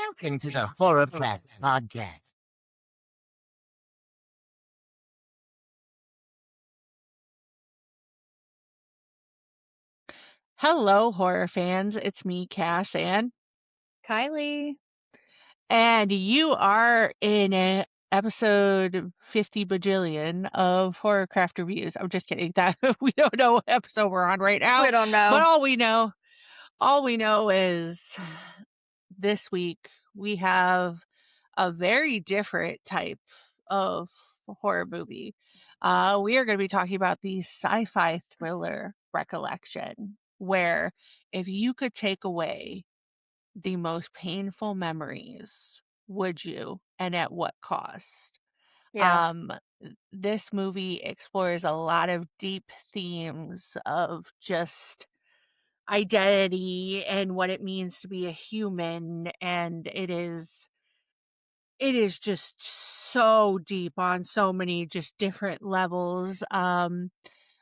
Welcome to the Horrorcraft podcast. Hello, horror fans. It's me, Cass, Kylie. and you are in episode 50 bajillion of Horrorcraft Reviews. I'm just kidding. That we don't know what episode we're on right now, We don't but know. all we know is this week we have a very different type of horror movie. We are going to be talking about the sci-fi thriller Recollection, where if you could take away the most painful memories, would you? And at what cost? Yeah. Um, this movie explores a lot of deep themes of just identity and what it means to be a human, and it is just so deep on so many just different levels.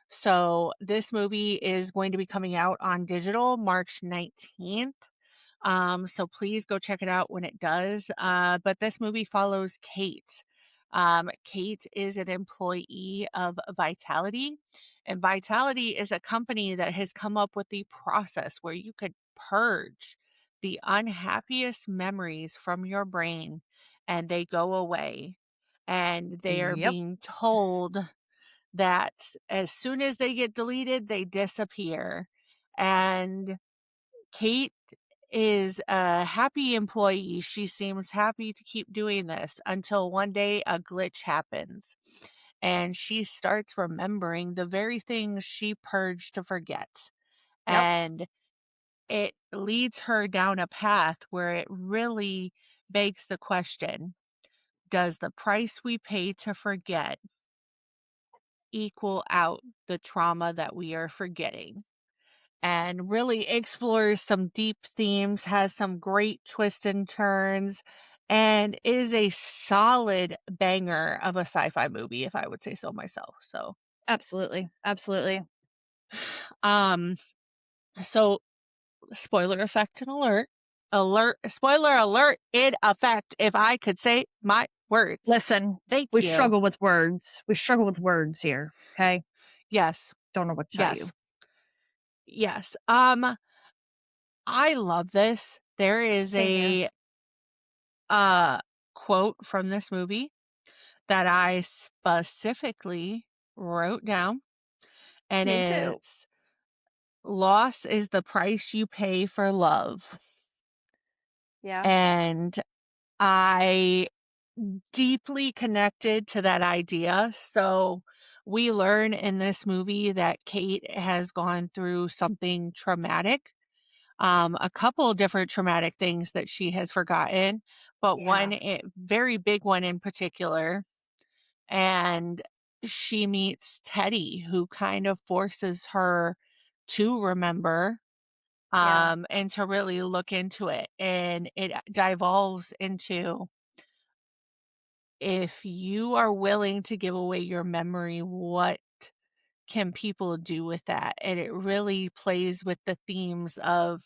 So this movie is going to be coming out on digital March 19th. So please go check it out when it does. But this movie follows Kate. Kate is an employee of Vitality, and Vitality is a company that has come up with the process where you could purge the unhappiest memories from your brain and they go away. And they are Yep. being told that as soon as they get deleted, they disappear. And Kate is a happy employee. She seems happy to keep doing this until one day a glitch happens and she starts remembering the very things she purged to forget. Yep. And it leads her down a path where it really begs the question, does the price we pay to forget equal out the trauma that we are forgetting? And really explores some deep themes, has some great twists and turns, and is a solid banger of a sci-fi movie, if I would say so myself. So, Absolutely. Absolutely. um, so spoiler effect and spoiler alert in effect, if I could say my words. Listen, Thank we you. struggle with words. We struggle with words here. Okay. Yes, Don't know what to tell yes, you. yes. I love this. There is Same here. a uh quote from this movie that I specifically wrote down, and Me too. it's loss is the price you pay for love. Yeah. And I deeply connected to that idea. So we learn in this movie that Kate has gone through something traumatic, a couple different traumatic things that she has forgotten, but Yeah. very big one in particular. And she meets Teddy, who kind of forces her to remember, Yeah. and to really look into it. And it devolves into, if you are willing to give away your memory, what can people do with that? And it really plays with the themes of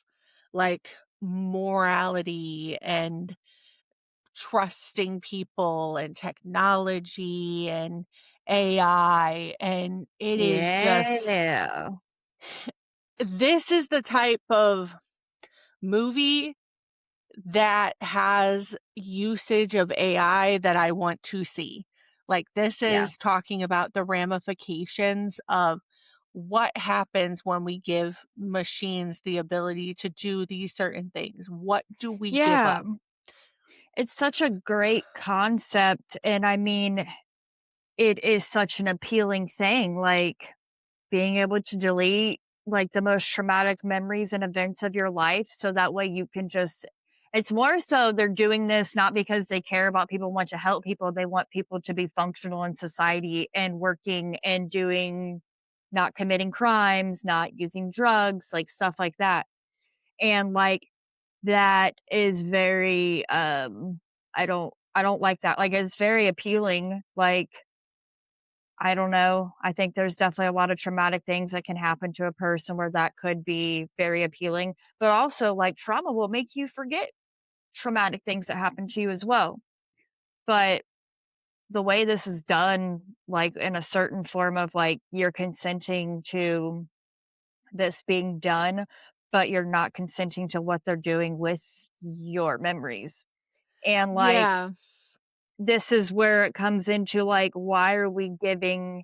like morality and trusting people and technology and AI, and it is just, Yeah. this is the type of movie that has usage of AI that I want to see. Like, this Yeah. is talking about the ramifications of what happens when we give machines the ability to do these certain things. What do we give Yeah. up? It's such a great concept. And I mean, it is such an appealing thing. Like, being able to delete, like, the most traumatic memories and events of your life so that way you can just it's more so they're doing this not because they care about people, want to help people, they want people to be functional in society and working and doing not committing crimes, not using drugs, like, stuff like that, and, like, that is very, I don't like that, like, it's very appealing, like, I don't know. I think there's definitely a lot of traumatic things that can happen to a person where that could be very appealing, but also, like, trauma will make you forget. traumatic things that happen to you as well. But the way this is done, like in a certain form of like you're consenting to this being done, but you're not consenting to what they're doing with your memories. And like Yeah. this is where it comes into like, why are we giving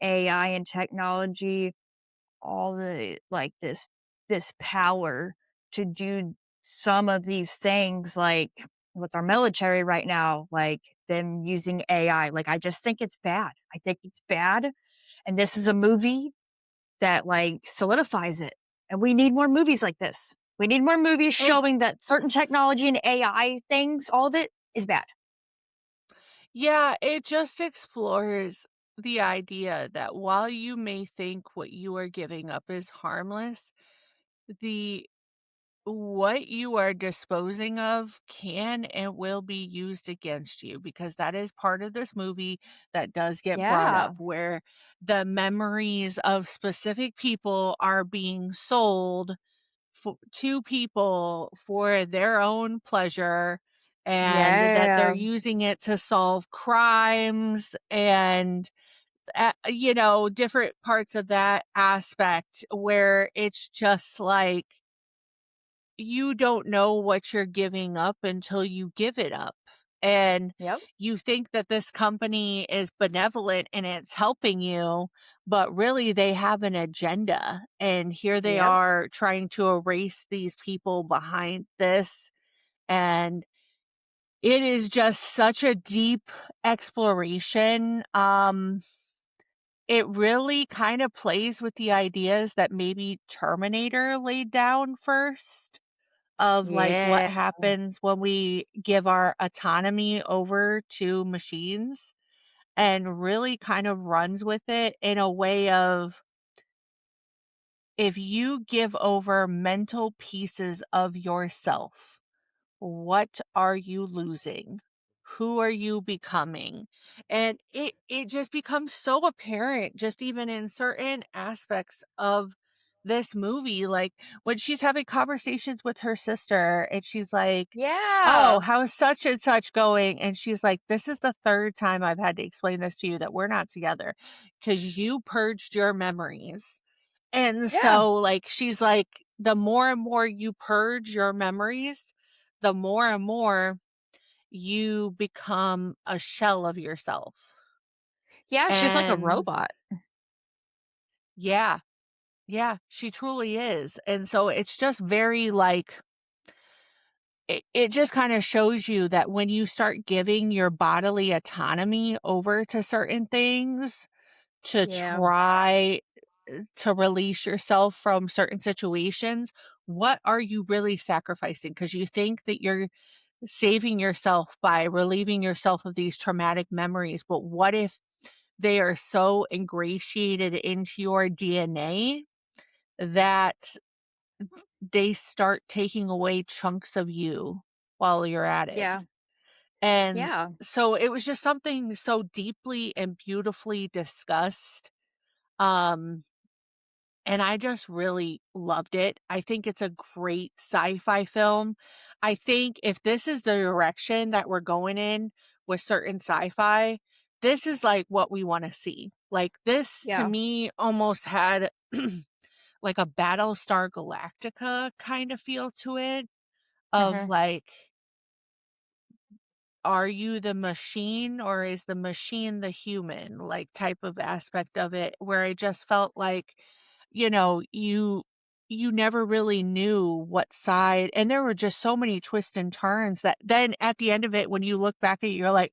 AI and technology all the like this power to do some of these things like with our military right now, like them using AI. Like I just think it's bad. I think it's bad. And this is a movie that like solidifies it. And we need more movies like this. We need more movies It showing that certain technology and AI things, all of it is bad. Yeah, it just explores the idea that while you may think what you are giving up is harmless, the what you are disposing of can and will be used against you, because that is part of this movie that does get brought Yeah. up, where the memories of specific people are being sold to people for their own pleasure, and that they're Yeah. using it to solve crimes and different parts of that aspect, where it's just like you don't know what you're giving up until you give it up. And Yep. you think that this company is benevolent and it's helping you, but really they have an agenda. And here they Yep. are trying to erase these people behind this. And it is just such a deep exploration. It really kind of plays with the ideas that maybe Terminator laid down first, of like what Yeah. happens when we give our autonomy over to machines, and really kind of runs with it in a way of, if you give over mental pieces of yourself, what are you losing? Who are you becoming? And it just becomes so apparent, just even in certain aspects of this movie, like when she's having conversations with her sister and she's like, "Oh, Yeah. how's such and such going?" And she's like, "This is the third time I've had to explain this to you, that we're not together because you purged your memories." And Yeah. so, like, she's like, the more and more you purge your memories, the more and more you become a shell of yourself. Yeah, she's like a And robot. yeah, yeah, she truly is. And so it's just very like, it just kind of shows you that when you start giving your bodily autonomy over to certain things to Yeah. try to release yourself from certain situations, what are you really sacrificing? Because you think that you're saving yourself by relieving yourself of these traumatic memories, but what if they are so ingratiated into your DNA that they start taking away chunks of you while you're at it? Yeah. And Yeah. so it was just something so deeply and beautifully discussed. Um, And I just really loved it. I think it's a great sci-fi film. I think if this is the direction that we're going in with certain sci-fi, this is like what we want to see. Like, this to Yeah. me almost had like a Battlestar Galactica kind of feel to it, of Mhm. like, are you the machine or is the machine the human, like, type of aspect of it, where I just felt like, you never really knew what side, and there were just so many twists and turns that then at the end of it, when you look back at it, you're like,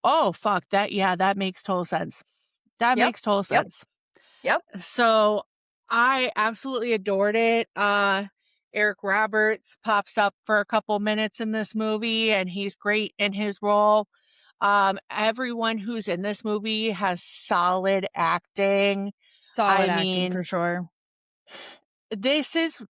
"Oh, fuck, that makes total sense. That Yep. makes total Yep. sense." Yep. So, I absolutely adored it. Eric Roberts pops up for a couple minutes in this movie, and he's great in his role. Everyone who's in this movie has solid acting. Solid I acting for mean, sure. this is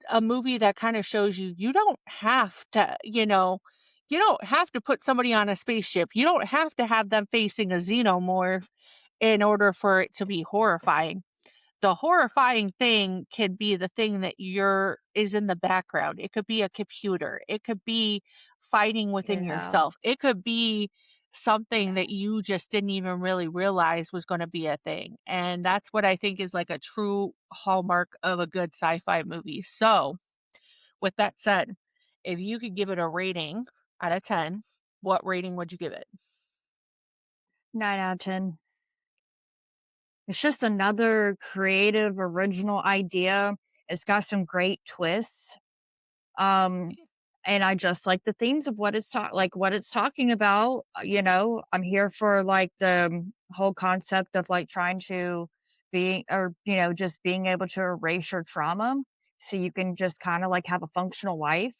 a movie that kind of shows you, you don't have to, you don't have to put somebody on a spaceship. You don't have to have them facing a xenomorph in order for it to be horrifying. the horrifying thing could be the thing that is in the background. It could be a computer. It could be fighting within Yeah. yourself. It could be something that you just didn't even really realize was going to be a thing. And that's what I think is like a true hallmark of a good sci-fi movie. So, with that said, if you could give it a rating out of 10, what rating would you give it? 9 out of 10. It's just another creative, original idea. It's got some great twists. Um, and I just like the themes of what it's talking about. I'm here for like the whole concept of like trying to just being able to erase your trauma so you can just kind of like have a functional life,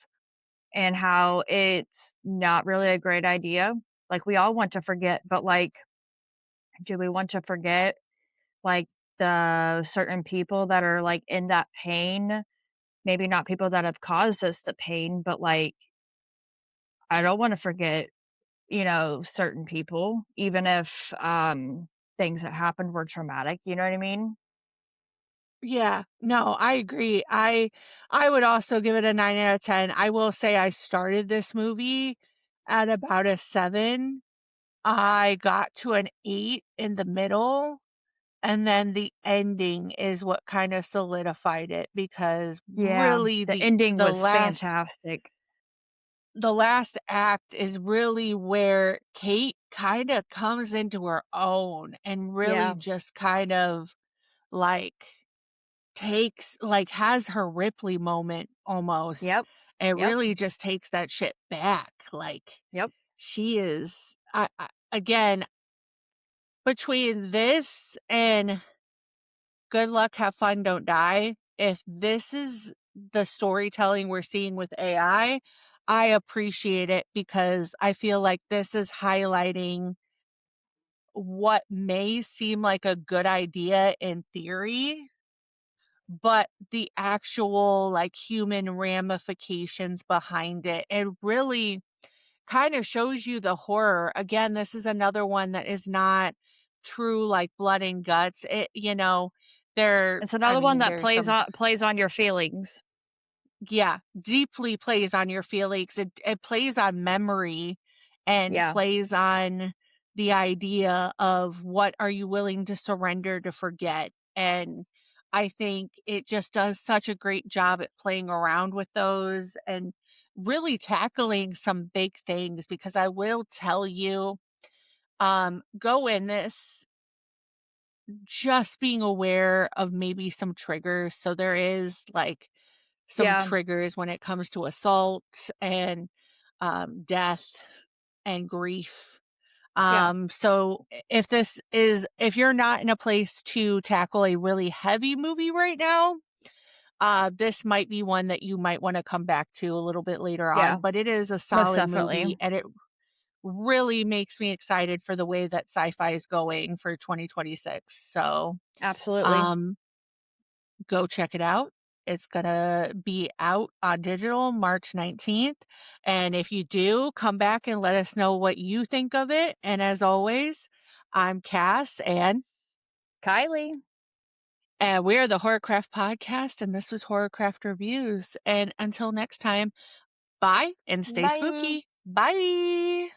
and how it's not really a great idea. Like we all want to forget, but like, do we want to forget like the certain people that are like in that pain? Maybe not people that have caused us the pain, but like I don't want to forget, certain people, even if things that happened were traumatic, you know what I mean? Yeah, no, I agree. I would also give it a 9 out of 10. I will say I started this movie at about a 7. I got to an 8 in the middle, and then the ending is what kind of solidified it because Yeah, really the ending the was last fantastic. the last act is really where Kate kind of comes into her own and really Yeah. just kind of like has her Ripley moment almost, Yep. and Yep. really just takes that shit back. Like, Yep. she is again, between this and Good Luck, Have Fun, Don't Die, if this is the storytelling we're seeing with I appreciate it because I feel like this is highlighting what may seem like a good idea in theory, but the actual like human ramifications behind it. It really kind of shows you the horror. Again, this is another one that is not true like blood and guts. It's another one that There's some, plays on your feelings. yeah, deeply plays on your feelings. It plays on memory and Yeah. plays on the idea of what are you willing to surrender to forget. And I think it just does such a great job at playing around with those and really tackling some big things because I will tell you, go in this just being aware of maybe some triggers. So there is like some Yeah. triggers when it comes to assault and death and grief. Yeah. So if you're not in a place to tackle a really heavy movie right now, this might be one that you might want to come back to a little bit later on. Yeah. But it is a Most solid movie, definitely. and it really makes me excited for the way that sci-fi is going for 2026. So, Absolutely. um, go check it out. It's gonna be out on digital March 19th. And if you do, come back and let us know what you think of it. And as always, I'm Cass Kylie. and we're the Horrorcraft Podcast, and this was Horrorcraft Reviews. And until next time, bye and stay Bye. spooky. Bye.